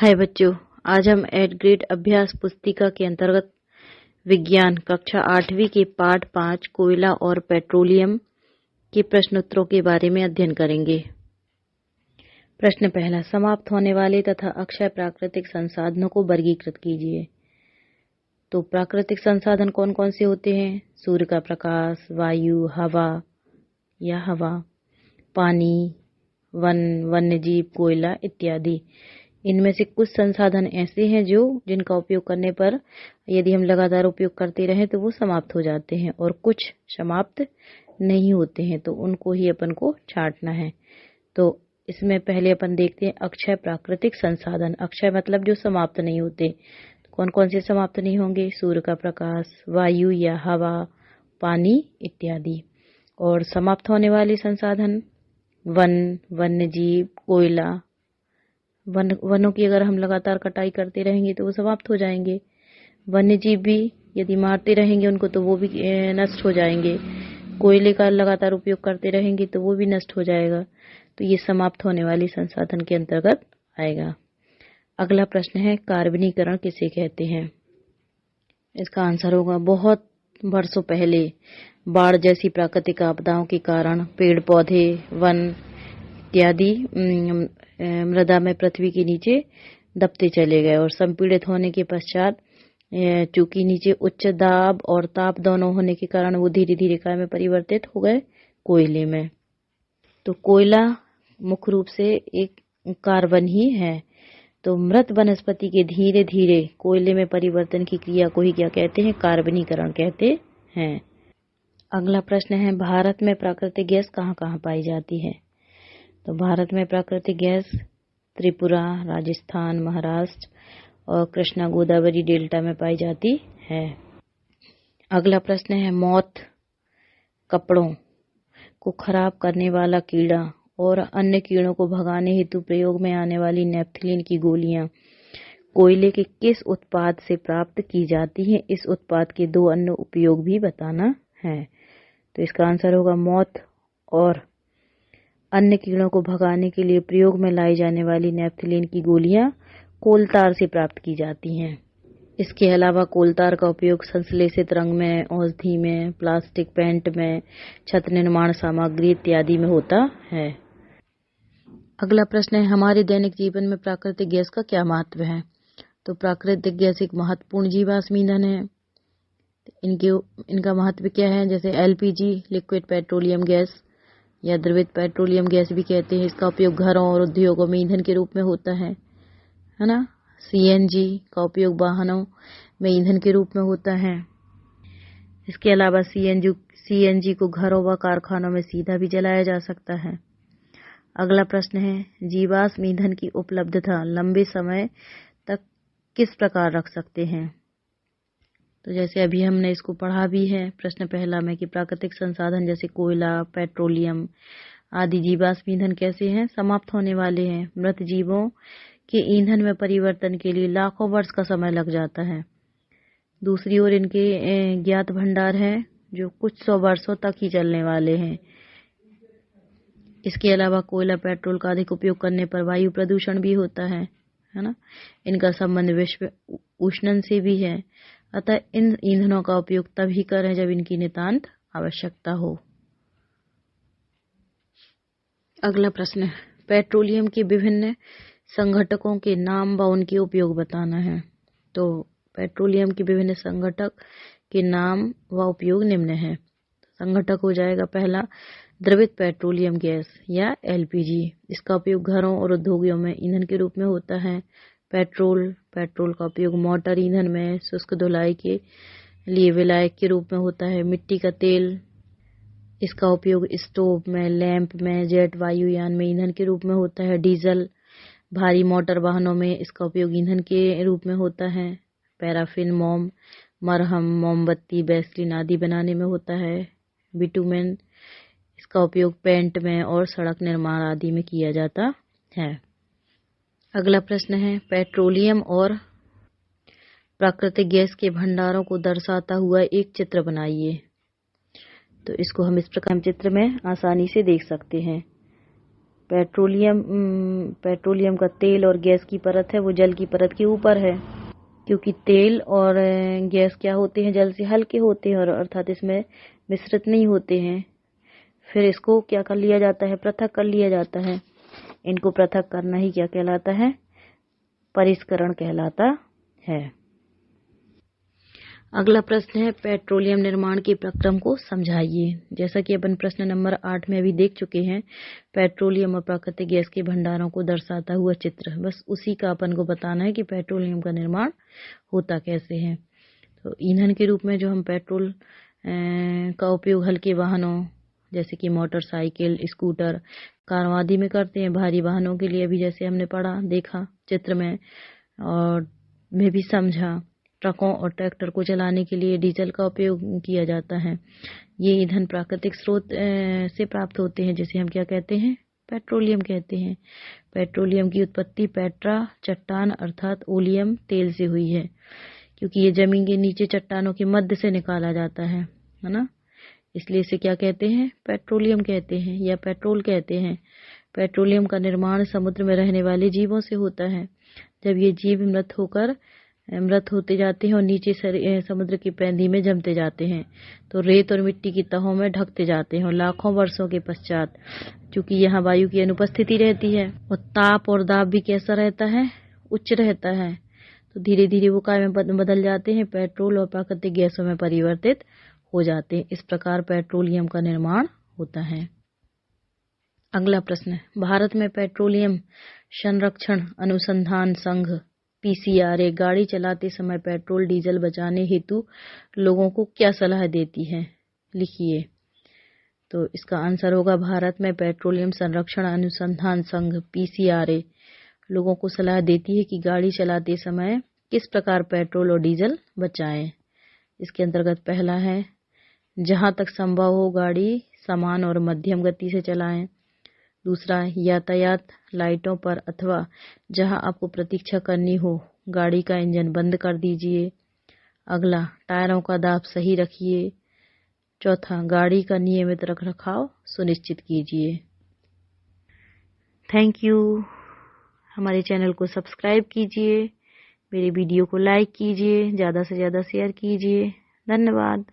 हाय बच्चों, आज हम एट ग्रेड अभ्यास पुस्तिका के अंतर्गत विज्ञान कक्षा 8वीं के पाठ 5 कोयला और पेट्रोलियम के प्रश्नोत्तरों के बारे में अध्ययन करेंगे। प्रश्न पहला, समाप्त होने वाले तथा अक्षय प्राकृतिक संसाधनों को वर्गीकृत कीजिए। तो प्राकृतिक संसाधन कौन कौन से होते हैं? सूर्य का प्रकाश, वायु, हवा, पानी, वन्यजीव, कोयला इत्यादि। इनमें से कुछ संसाधन ऐसे हैं जिनका उपयोग करने पर यदि हम लगातार उपयोग करते रहें तो वो समाप्त हो जाते हैं, और कुछ समाप्त नहीं होते हैं, तो उनको ही अपन को छांटना है। तो इसमें पहले अपन देखते हैं अक्षय प्राकृतिक संसाधन। अक्षय मतलब जो समाप्त नहीं होते। तो कौन कौन से समाप्त नहीं होंगे? सूर्य का प्रकाश, वायु या हवा, पानी इत्यादि। और समाप्त होने वाले संसाधन वन्यजीव, कोयला। वनों की अगर हम लगातार कटाई करते रहेंगे तो वो समाप्त हो जाएंगे। वन्यजीव भी यदि मारते रहेंगे उनको तो वो भी नष्ट हो जाएंगे। कोयले का लगातार उपयोग करते रहेंगे तो वो भी नष्ट हो जाएगा। तो ये समाप्त होने वाली संसाधन के अंतर्गत आएगा। अगला प्रश्न है, कार्बनीकरण किसे कहते हैं? इसका आंसर होगा, बहुत वर्षों पहले बाढ़ जैसी प्राकृतिक आपदाओं के कारण पेड़ पौधे, वन इत्यादि मृदा में पृथ्वी के नीचे दबते चले गए, और संपीड़ित होने के पश्चात चूंकि नीचे उच्च दाब और ताप दोनों होने के कारण वो धीरे धीरे काय में परिवर्तित हो गए? कोयले में। तो कोयला मुख्य रूप से एक कार्बन ही है। तो मृत वनस्पति के धीरे धीरे कोयले में परिवर्तन की क्रिया को ही क्या कहते हैं? कार्बनीकरण कहते हैं। अगला प्रश्न है, भारत में प्राकृतिक गैस कहाँ कहाँ पाई जाती है? तो भारत में प्राकृतिक गैस त्रिपुरा, राजस्थान, महाराष्ट्र और कृष्णा गोदावरी डेल्टा में पाई जाती है। अगला प्रश्न है, मौत कपड़ों को खराब करने वाला कीड़ा और अन्य कीड़ों को भगाने हेतु प्रयोग में आने वाली नेपथलीन की गोलियां कोयले के किस उत्पाद से प्राप्त की जाती हैं? इस उत्पाद के दो अन्य उपयोग भी बताना है। तो इसका आंसर होगा, मौत और अन्य कीड़ों को भगाने के लिए प्रयोग में लाई जाने वाली नेपथलीन की गोलियां कोलतार से प्राप्त की जाती हैं। इसके अलावा कोलतार का उपयोग संश्लेषित रंग में, औषधि में, प्लास्टिक पेंट में, छत निर्माण सामग्री इत्यादि में होता है। अगला प्रश्न है, हमारे दैनिक जीवन में प्राकृतिक गैस का क्या महत्व है? तो प्राकृतिक गैस एक महत्वपूर्ण जीवाश्म ईंधन है। इनका महत्व क्या है? जैसे एलपीजी, लिक्विड पेट्रोलियम गैस या द्रवित पेट्रोलियम गैस भी कहते हैं। इसका उपयोग घरों और उद्योगों में ईंधन के रूप में होता है ना। सीएनजी का उपयोग वाहनों में ईंधन के रूप में होता है। इसके अलावा सीएनजी को घरों व कारखानों में सीधा भी जलाया जा सकता है। अगला प्रश्न है, जीवाश्म ईंधन की उपलब्धता लंबे समय तक किस प्रकार रख सकते हैं? तो जैसे अभी हमने इसको पढ़ा भी है प्रश्न पहला में कि प्राकृतिक संसाधन जैसे कोयला, पेट्रोलियम आदि जीवाश्म ईंधन कैसे हैं? समाप्त होने वाले हैं। मृत जीवों के ईंधन में परिवर्तन के लिए लाखों वर्ष का समय लग जाता है। दूसरी ओर इनके ज्ञात भंडार हैं जो कुछ सौ वर्षों तक ही चलने वाले हैं। इसके अलावा कोयला, पेट्रोल का अधिक उपयोग करने पर वायु प्रदूषण भी होता है ना। इनका संबंध विश्व उष्णन से भी है। अतः इन ईंधनों का उपयोग तभी करें जब इनकी नितांत आवश्यकता हो। अगला प्रश्न, पेट्रोलियम के विभिन्न संघटकों के नाम व उनके उपयोग बताना है। तो पेट्रोलियम के विभिन्न संघटक के नाम व उपयोग निम्न है। संघटक हो जाएगा पहला, द्रवित पेट्रोलियम गैस या एलपीजी। इसका उपयोग घरों और उद्योगों में ईंधन के रूप में होता है। पेट्रोल का उपयोग मोटर ईंधन में, शुष्क धुलाई के लिए विलायक के रूप में होता है। मिट्टी का तेल, इसका उपयोग स्टोव में, लैंप में, जेट वायुयान में ईंधन के रूप में होता है। डीजल, भारी मोटर वाहनों में इसका उपयोग ईंधन के रूप में होता है। पैराफिन, मोम, मरहम, मोमबत्ती, वैसलीन आदि बनाने में होता है। बिटुमेन, इसका उपयोग पेंट में और सड़क निर्माण आदि में किया जाता है। अगला प्रश्न है, पेट्रोलियम और प्राकृतिक गैस के भंडारों को दर्शाता हुआ एक चित्र बनाइए। तो इसको हम इस प्रकार चित्र में आसानी से देख सकते हैं। पेट्रोलियम का तेल और गैस की परत है वो जल की परत के ऊपर है, क्योंकि तेल और गैस क्या होते हैं, जल से हल्के होते हैं और अर्थात इसमें मिश्रित नहीं होते हैं। फिर इसको क्या कर लिया जाता है, पृथक कर लिया जाता है। इनको पृथक करना ही क्या कहलाता है, परिष्करण कहलाता है। अगला प्रश्न है, पेट्रोलियम निर्माण के प्रक्रम को समझाइए। जैसा कि अपन प्रश्न नंबर 8 में अभी देख चुके हैं, पेट्रोलियम और प्राकृतिक गैस के भंडारों को दर्शाता हुआ चित्र, बस उसी का अपन को बताना है कि पेट्रोलियम का निर्माण होता कैसे है। तो ईंधन के रूप में जो हम पेट्रोल का उपयोग हल्के वाहनों जैसे कि मोटरसाइकिल, स्कूटर, कार आदि में करते हैं। भारी वाहनों के लिए भी जैसे हमने पढ़ा, देखा चित्र में और में भी समझा, ट्रकों और ट्रैक्टर को चलाने के लिए डीजल का उपयोग किया जाता है। ये ईंधन प्राकृतिक स्रोत से प्राप्त होते हैं, जिसे हम क्या कहते हैं, पेट्रोलियम कहते हैं। पेट्रोलियम की उत्पत्ति पेट्रा चट्टान अर्थात ओलियम तेल से हुई है, क्योंकि ये जमीन के नीचे चट्टानों के मध्य से निकाला जाता है ना, इसलिए इसे क्या कहते हैं, पेट्रोलियम कहते हैं या पेट्रोल कहते हैं। पेट्रोलियम का निर्माण समुद्र में रहने वाले जीवों से होता है। जब ये जीव मृत होते जाते हैं और नीचे समुद्र की पैंदी में जमते जाते हैं, तो रेत और मिट्टी की तहों में ढकते जाते हैं और लाखों वर्षों के पश्चात, चूंकि यहाँ वायु की अनुपस्थिति रहती है और ताप और दाब भी कैसा रहता है, उच्च रहता है, तो धीरे धीरे वो काय में बदल जाते हैं, पेट्रोल और प्राकृतिक गैसों में परिवर्तित हो जाते हैं। इस प्रकार पेट्रोलियम का निर्माण होता है। अगला प्रश्न, भारत में पेट्रोलियम संरक्षण अनुसंधान संघ पीसीआरए गाड़ी चलाते समय पेट्रोल डीजल बचाने हेतु लोगों को क्या सलाह देती है, लिखिए। तो इसका आंसर होगा, भारत में पेट्रोलियम संरक्षण अनुसंधान संघ पीसीआरए लोगों को सलाह देती है कि गाड़ी चलाते समय किस प्रकार पेट्रोल और डीजल बचाएं। इसके अंतर्गत पहला है, जहां तक संभव हो गाड़ी समान और मध्यम गति से चलाएं। दूसरा, यातायात लाइटों पर अथवा जहां आपको प्रतीक्षा करनी हो गाड़ी का इंजन बंद कर दीजिए। अगला, टायरों का दाब सही रखिए। चौथा, गाड़ी का नियमित रखरखाव सुनिश्चित कीजिए। Thank you. हमारे चैनल को सब्सक्राइब कीजिए, मेरे वीडियो को लाइक कीजिए, ज़्यादा से ज़्यादा शेयर कीजिए। धन्यवाद।